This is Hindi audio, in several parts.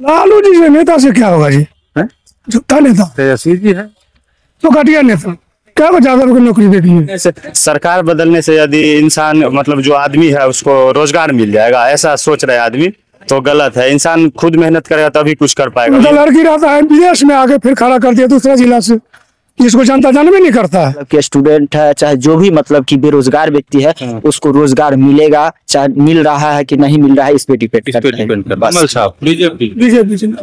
लालू जी से नेता से क्या होगा जी? झूठा नेता तेजस्वी जी है तो घटिया नेता, क्या को ज्यादा लोग नौकरी देती है। सरकार बदलने से यदि इंसान मतलब जो आदमी है उसको रोजगार मिल जाएगा ऐसा सोच रहे आदमी तो गलत है। इंसान खुद मेहनत करेगा तभी कुछ कर पाएगा। उनका लड़की रहता है विदेश में, आगे फिर खड़ा कर दिया दूसरा जिला से, जिसको जनता जानवे नहीं करता है। मतलब कि स्टूडेंट है चाहे जो भी मतलब कि बेरोजगार व्यक्ति है उसको रोजगार मिलेगा, चाहे मिल रहा है कि नहीं मिल रहा है इस पे डिपेंड करता है। कमल साहब बीजेपी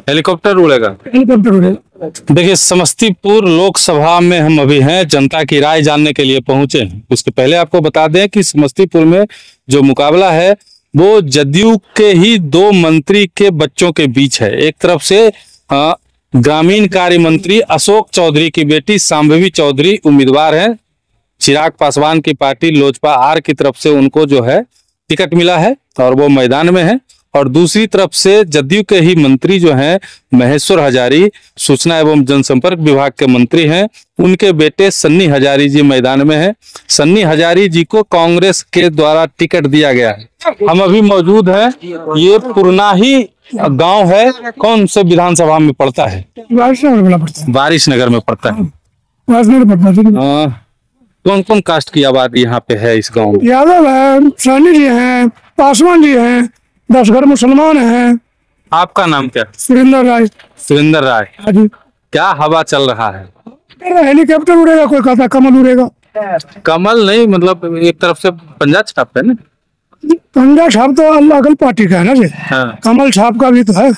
हेलीकॉप्टर उड़ेगा। हेलीकॉप्टर उड़ेगा। देखिए, समस्तीपुर लोकसभा में हम अभी हैं, जनता की राय जानने के लिए पहुंचे हैं। उसके पहले आपको बता दें कि समस्तीपुर में जो मुकाबला है वो जदयू के ही दो मंत्री के बच्चों के बीच है। एक तरफ से ग्रामीण कार्य मंत्री अशोक चौधरी की बेटी शांभवी चौधरी उम्मीदवार हैं। चिराग पासवान की पार्टी लोजपा आर की तरफ से उनको जो है टिकट मिला है और वो मैदान में है। और दूसरी तरफ से जदयू के ही मंत्री जो हैं महेश्वर हजारी, सूचना एवं जनसंपर्क विभाग के मंत्री हैं, उनके बेटे सन्नी हजारी जी मैदान में हैं। सन्नी हजारी जी को कांग्रेस के द्वारा टिकट दिया गया है। हम अभी मौजूद हैं, ये पुरनाही गांव है, कौन से विधानसभा में पड़ता है? वारिसनगर में पड़ता है। कौन कौन कास्ट की आबादी यहाँ पे है इस गांव में? यादव है, सैनी जी हैं, पासवान जी हैं, 10 घर मुसलमान हैं। आपका नाम क्या? सुरेंद्र राय। सुरेंद्र राय। हाँ जी। क्या हवा चल रहा है? हेलीकॉप्टर उड़ेगा, कोई कहता कमल उड़ेगा। कमल नहीं, मतलब एक तरफ से पंजा छाप है ना। पंजा छाप तो अल्लाह अकल पार्टी का है ना जी। हाँ। कमल छाप का भी तो है।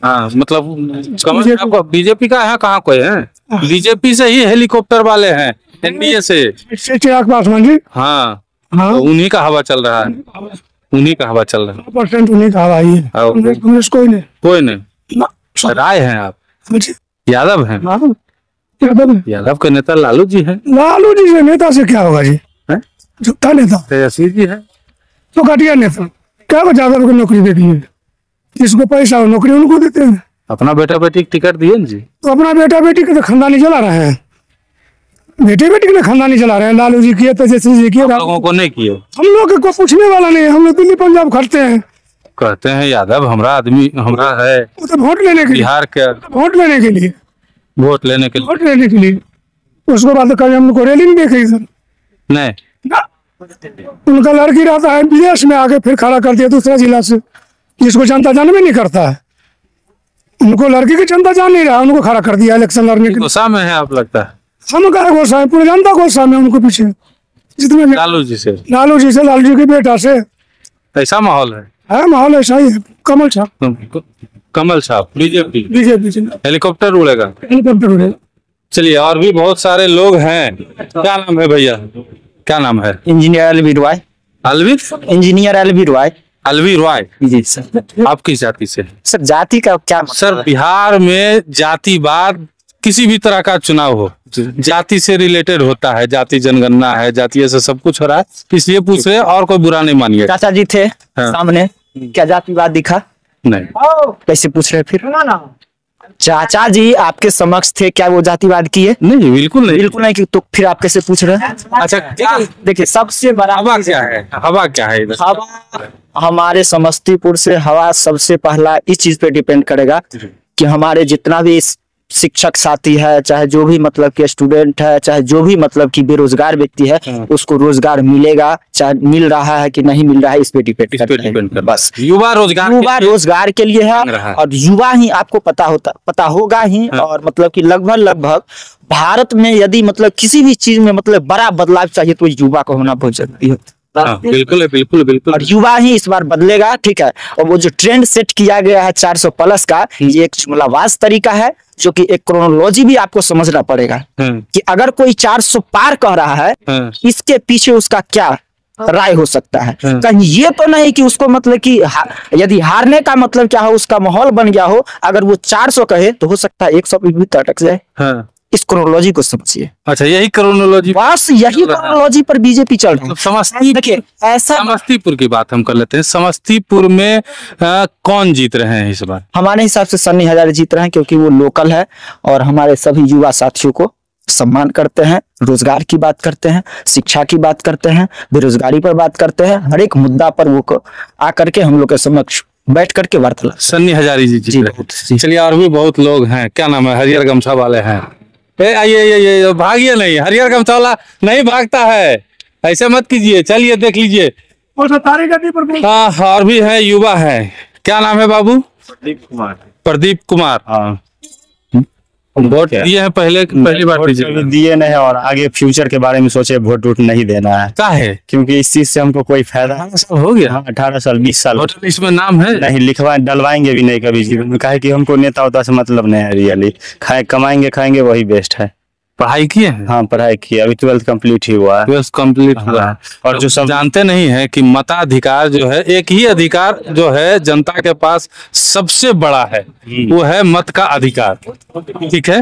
हाँ, मतलब कमल छाप का बीजेपी का है, कहाँ कोई है? बीजेपी से ही हेलीकॉप्टर वाले हैं, एनडीए से चिराग पासवान जी। हाँ हाँ, तो उन्हीं का हवा चल रहा है, उन्हीं का हवा चल रहा है। % उन्हीं का हवा ही है। कांग्रेस कोई नहीं। कोई नहीं। राय हैं आप? यादव हैं। यादव के नेता लालू जी हैं। लालू जी से नेता से क्या होगा जी? झूठा नेता तेजस्वी जी है तो घटिया नेता, क्या को ज्यादा लोग नौकरी देती है। जिसको पैसा हो नौकरी उनको देते हैं। अपना बेटा बेटी की टिकट दिए जी। तो अपना बेटा बेटी के तो खानदानी चला रहे हैं, बेटे बेटी के खानदानी चला रहे हैं। लालू जी किए, तेजस्वी जी किए, लोगों को नहीं किए। हम लोग को पूछने वाला नहीं है। हम लोग दिल्ली पंजाब खटते हैं, कहते हैं यादव हमारा आदमी, हमारा है। वो तो वोट लेने के लिए, बिहार के वोट लेने के लिए, वोट लेने के लिए, वोट लेने के लिए। उसको बाद कभी हम लोग को रैली नहीं देखे इधर नहीं ना। उनका लड़की रहता है विदेश में, आगे फिर खड़ा कर दिया दूसरा जिला से, जिसको जनता जानवे नहीं करता है। उनको लड़की की जनता जान नहीं रहा, उनको खड़ा कर दिया इलेक्शन लड़ने के लिए। गुस्सा में है आप लगता है? हम क्या गुस्सा है, पूरी जनता गुस्सा में उनको पीछे। जितने लालू जी से, लालू जी के बेटा से ऐसा माहौल है। माहौल ऐसा ही है। कमल छाप, कमल छाप बीजेपी। हेलीकॉप्टर उड़ेगा। हेलीकॉप्टर उड़ेगा। चलिए, और भी बहुत सारे लोग हैं। क्या नाम है भैया? क्या नाम है? Engineer LV Roy. Engineer LV Roy. Alvi Roy ji sir. आप किस जाति से? सर जाति का क्या मतलब? सर बिहार में जातिवाद किसी भी तरह का चुनाव हो जाति से रिलेटेड होता है, जाति जनगणना है, जाति से सब कुछ हो रहा है, इसलिए पूछ रहे हैं, और कोई बुरा नहीं मानिए। चाचा जी थे सामने, क्या जातिवाद दिखा? नहीं। कैसे पूछ रहे फिर? चाचा जी आपके समक्ष थे, क्या वो जातिवाद किए? नहीं, बिल्कुल नहीं। बिल्कुल नहीं। तो फिर आप कैसे पूछ रहे हैं? अच्छा, देखिए सबसे बड़ा हवा क्या है? हवा क्या है इधर? हवा हमारे समस्तीपुर से हवा सबसे पहला इस चीज पे डिपेंड करेगा कि हमारे जितना भी शिक्षक साथी है, चाहे जो भी मतलब कि स्टूडेंट है, चाहे जो भी मतलब कि बेरोजगार व्यक्ति है उसको रोजगार मिलेगा, चाहे मिल रहा है कि नहीं मिल रहा है इस पे डिपेंड करता है। बस युवा रोजगार के लिए है, और युवा ही आपको पता होगा ही। और मतलब कि लगभग भारत में यदि मतलब किसी भी चीज में मतलब बड़ा बदलाव चाहिए तो युवा को होना बहुत जरूरी है। बिल्कुल। और युवा ही इस बार बदलेगा, ठीक है। और वो जो ट्रेंड सेट किया गया है 400+ का, ये एक जुमलाबाज तरीका है, जो कि एक क्रोनोलॉजी भी आपको समझना पड़ेगा कि अगर कोई 400 पार कह रहा है, इसके पीछे उसका क्या राय हो सकता है। कहीं ये तो नहीं कि उसको मतलब कि यदि हारने का मतलब क्या हो, उसका माहौल बन गया हो, अगर वो 400 कहे तो हो सकता है 100 पे भी अटक जाए। इस क्रोनोलॉजी को समझिए। अच्छा, यही क्रोनोलॉजी, बस यही क्रोनोलॉजी पर बीजेपी चल रही है। देखिए ऐसा, समस्तीपुर की बात हम कर लेते हैं। समस्तीपुर में कौन जीत रहे हैं इस बार? हमारे हिसाब से सन्नी हजारी जीत रहे हैं, क्योंकि वो लोकल है और हमारे सभी युवा साथियों को सम्मान करते हैं, रोजगार की बात करते हैं, शिक्षा की बात करते हैं, बेरोजगारी पर बात करते हैं। हर एक मुद्दा पर वो आकर के हम लोग के समक्ष बैठ करके वार्तालाप। सन्नी हजारी जी जी, जीत रहे बहुत, जी। चलिए और भी बहुत लोग हैं, क्या नाम है, हरियर गमछा वाले हैं। आइए ये भागिए नहीं, हरियर गमछा वाला नहीं भागता है, ऐसे मत कीजिए, चलिए देख लीजिए। हाँ और भी है, युवा है, क्या नाम है बाबू? प्रदीप कुमार। प्रदीप कुमार। हाँ, वोट दिए हैं, पहली बार वोट दीजिए। कभी दिए नहीं और आगे फ्यूचर के बारे में सोचे वोट वोट नहीं देना है, क्या है, क्योंकि इस चीज से हमको कोई फायदा। 18 साल हो गया, हाँ, 18 साल 20 साल वोटर लिस्ट में नाम है। नहीं लिखवा डलवाएंगे भी नहीं कभी जीवन में, काहे कि हमको नेता उता से मतलब नहीं है रियली। कमाएंगे खाएंगे वही बेस्ट है। पढ़ाई किए हैं? हाँ, पढ़ाई की, अभी 12th कंप्लीट ही हुआ है। 12th कंप्लीट हुआ है। और जो सब जानते नहीं है कि मताधिकार जो है, एक ही अधिकार जो है जनता के पास सबसे बड़ा है, वो है मत का अधिकार, ठीक है।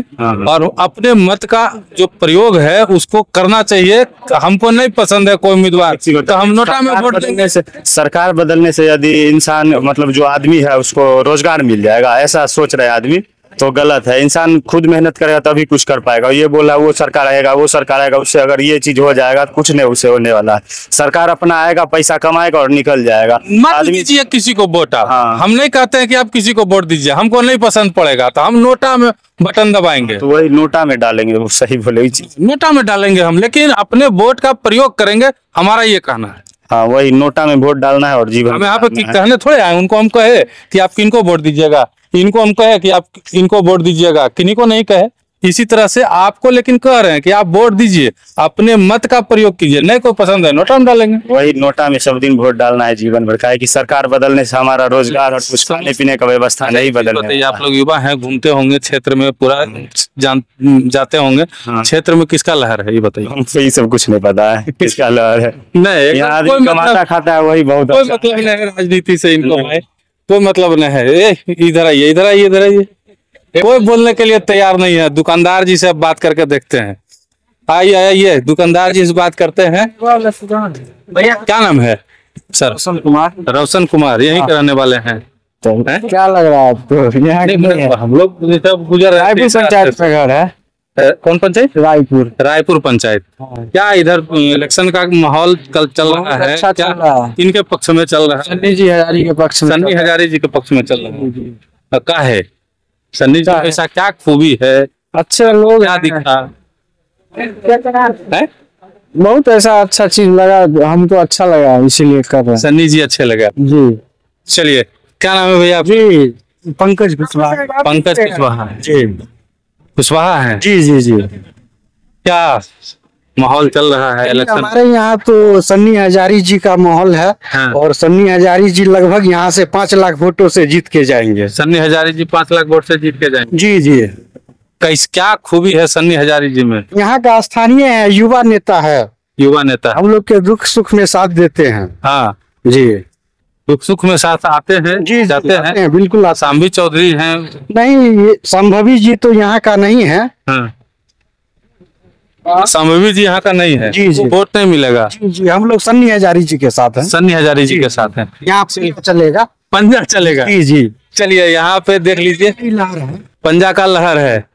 और अपने मत का जो प्रयोग है उसको करना चाहिए। हमको नहीं पसंद है कोई उम्मीदवार तो हम नोटा में वोट देंगे। सरकार बदलने से यदि इंसान मतलब जो आदमी है उसको रोजगार मिल जाएगा, ऐसा सोच रहे आदमी, तो गलत है। इंसान खुद मेहनत करेगा तभी कुछ कर पाएगा। ये बोला वो सरकार आएगा, वो सरकार आएगा, उससे अगर ये चीज हो जाएगा तो कुछ नहीं उससे होने वाला है। सरकार अपना आएगा, पैसा कमाएगा और निकल जाएगा। मत दीजिए किसी को वोट आप। हाँ। हम नहीं कहते हैं कि आप किसी को वोट दीजिए, हमको नहीं पसंद पड़ेगा तो हम नोटा में बटन दबाएंगे, तो वही नोटा में डालेंगे, वो सही बोले ये चीज। नोटा में डालेंगे हम, लेकिन अपने वोट का प्रयोग करेंगे, हमारा ये कहना है। हाँ, वही नोटा में वोट डालना है और जीवन हम यहाँ पे करना है। कहने थोड़े आए, उनको हम कहे कि आप किनको वोट दीजिएगा, इनको हम कहे कि आप इनको वोट दीजिएगा, किन्हीं को नहीं कहे। इसी तरह से आपको लेकिन कह रहे हैं कि आप वोट दीजिए, अपने मत का प्रयोग कीजिए, नहीं को पसंद है नोटा में डालेंगे। वही नोटा में सब दिन वोट डालना है जीवन भर, काहे कि सरकार बदलने से हमारा रोजगार और कुछ खाने पीने का व्यवस्था नहीं बदलने बताइए, वाला आप लोग युवा हैं, घूमते होंगे क्षेत्र में, पूरा जाते होंगे, क्षेत्र में किसका लहर है ये बताइए। है। हमको ये सब कुछ नहीं पता है किसका लहर है। नहीं, यहाँ कोई आदमी कमाता मतलब खाता है वही बहुत कोई अच्छा। मतलब नहीं है राजनीति से, इनको भाई कोई मतलब नहीं है। इधर आइए, इधर आइए, इधर आइए, कोई बोलने के लिए तैयार नहीं है। दुकानदार जी से अब बात करके देखते हैं। आइए आइए, दुकानदार जी से बात करते हैं। भैया क्या नाम है सर? रोशन कुमार। रोशन कुमार, यहीं के रहने वाले हैं। हैं? क्या लग रहा है आपको? यहाँ नहीं, हम लोग सब गुजर रहे थे। पंचायत में घर है। कौन पंचायत? रायपुर। रायपुर पंचायत। क्या इधर इलेक्शन का माहौल कल चल रहा है? अच्छा क्या चल रहा है। इनके पक्ष में चल रहा है? सन्नी जी हजारी के पक्ष में। सन्नी हजारी जी के पक्ष में चल रहा है। क्या है सन्नी जी, ऐसा क्या खूबी है, अच्छे लोग क्या दिखा है? बहुत ऐसा अच्छा चीज लगा, हमको अच्छा लगा इसीलिए कर रहे हैं। सन्नी जी अच्छे लगे जी चलिए, क्या नाम है भैया? जी, पंकज कुशवाहा। पंकज कुशवाहा जी कुशवाहा है। जी जी जी। क्या माहौल चल रहा है इलेक्शन? हमारे यहाँ तो सन्नी हजारी जी का माहौल है। हाँ। और सन्नी हजारी जी लगभग यहाँ से 5 लाख वोटों से जीत के जाएंगे। सन्नी हजारी जी 5 लाख वोट से जीत के जाएंगे। जी जी। क्या खूबी है सन्नी हजारी जी में? यहाँ का स्थानीय है, युवा नेता है, युवा नेता। हम लोग के दुख सुख में साथ देते हैं। हाँ, जी दुख सुख में साथ आते हैं, जी जाते हैं। बिल्कुल। सांभी चौधरी हैं। नहीं, ये संभवी जी तो यहाँ का नहीं है। हाँ, संभवी जी यहाँ का नहीं है। जी, जी। वोट नहीं मिलेगा। जी जी, हम लोग सन्नी हजारी जी के साथ हैं। सन्नी हजारी जी के साथ हैं। यहाँ पे चलेगा। पंजा चलेगा। जी जी। चलिए यहाँ पे देख लीजिए, पंजा का लहर है।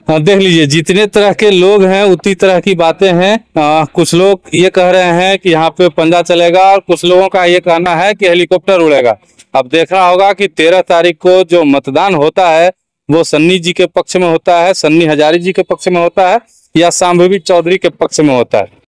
हाँ, देख लीजिए, जितने तरह के लोग हैं उतनी तरह की बातें हैं। कुछ लोग ये कह रहे हैं कि यहाँ पे पंजा चलेगा, और कुछ लोगों का ये कहना है कि हेलीकॉप्टर उड़ेगा। अब देखना होगा कि 13 तारीख को जो मतदान होता है वो सन्नी जी के पक्ष में होता है, सन्नी हजारी जी के पक्ष में होता है, या सांभवी चौधरी के पक्ष में होता है।